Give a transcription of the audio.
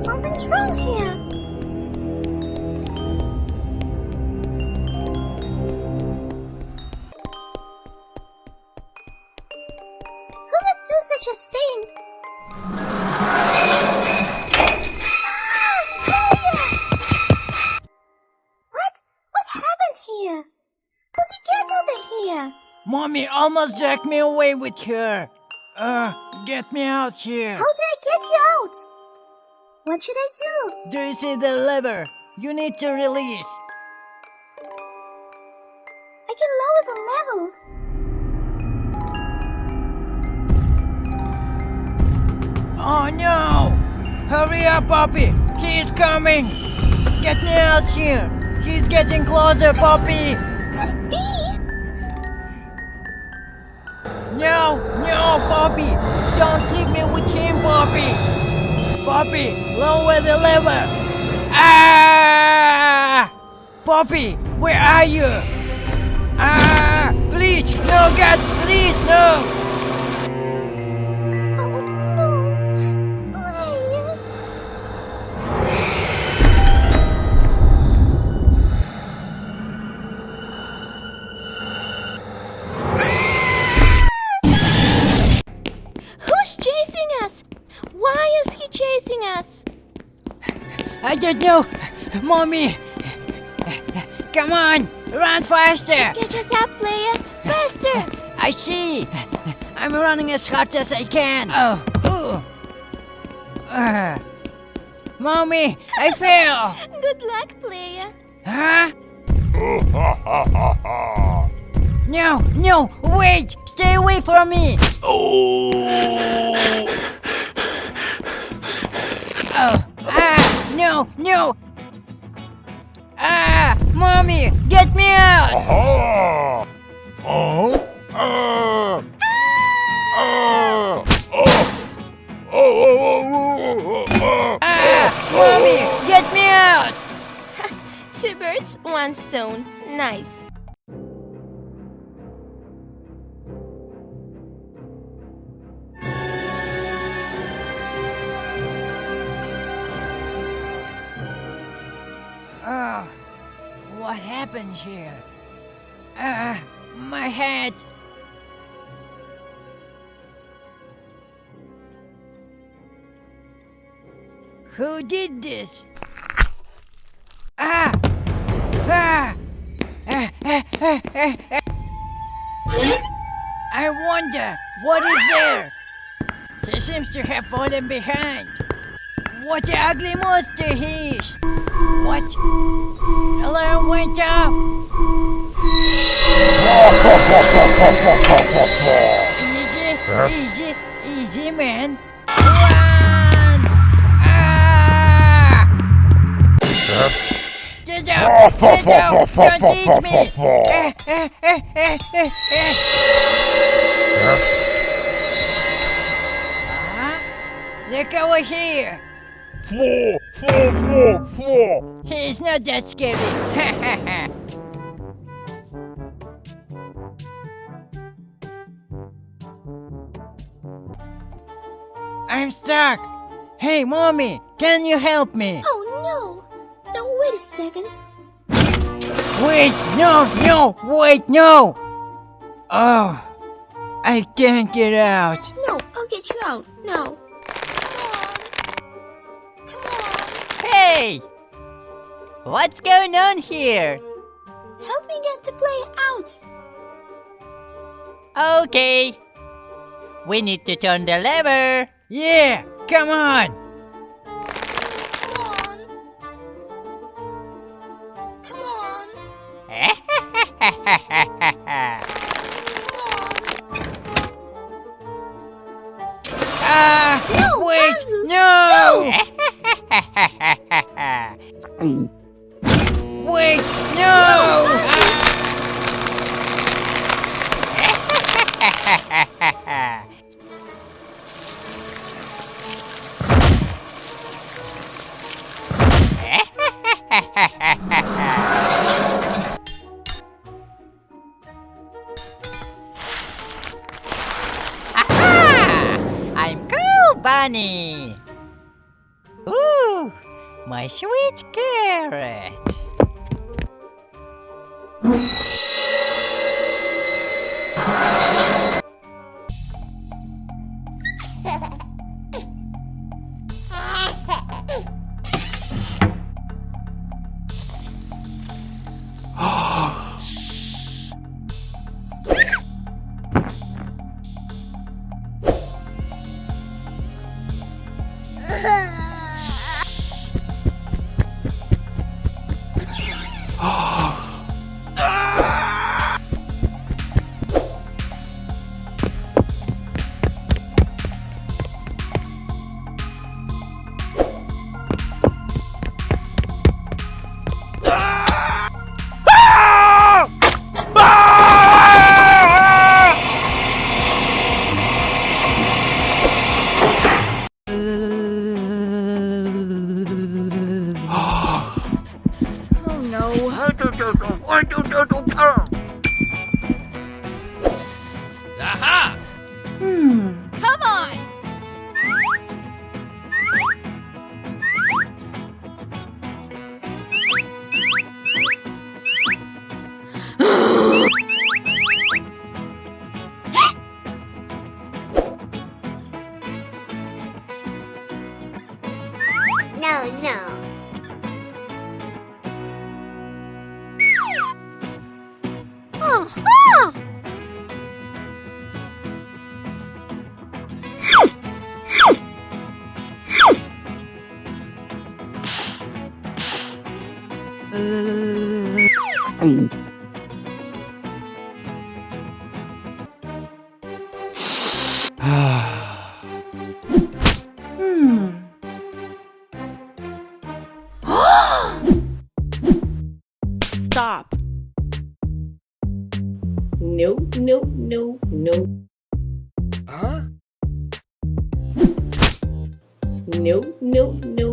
Something's wrong here. Who would do such a thing? What happened here? How did you get over here? Mommy almost dragged me away with her. Get me out here. How did I get you out? What should I do? Do you see the lever? You need to release. I can lower the level. Oh no! Hurry up, Poppy! He's coming! Get me out here! He's getting closer, Poppy! Let it be. No! No, Poppy! Don't leave me with him, Poppy! Poppy, lower the lever! Ah! Poppy, where are you? Ah! Please, no, God, please, no! Oh no. Play. Who's chasing us? Why is he chasing us? I don't know! Mommy! Come on! Run faster! Catch us up, player! Faster! I see! I'm running as hard as I can! Oh! Ooh. Mommy! I fell! Good luck, player! Huh? No! No! Wait! Stay away from me! Oh! Ah! No! No! Ah! Mommy! Get me out! Ah! Mommy! Get me out! 2 birds, 1 stone. Nice. Oh, what happened here? My head. Who did this? Ah! Ah! I wonder, what is there? He seems to have fallen behind. What an ugly monster he is! What? Alarm went off! Easy, easy, man. Run! Ah! Get out! Don't eat me! Look over here! He's not that scary. I'm stuck. Hey, Mommy, can you help me? Oh no. No, wait a second. Wait, no, wait, no. Oh, I can't get out. No, I'll get you out. No. Come on. Hey, what's going on here? Help me get the player out. Okay. We need to turn the lever. Yeah, come on. Come on. Wait, Buzzes, no! Wait, no! Aha! I'm cool, Bunny. Ooh, my sweet carrot. Oh no. Aha! Come on! No, no. Aha! Stop. No, no, no, no. Huh? No, no, no.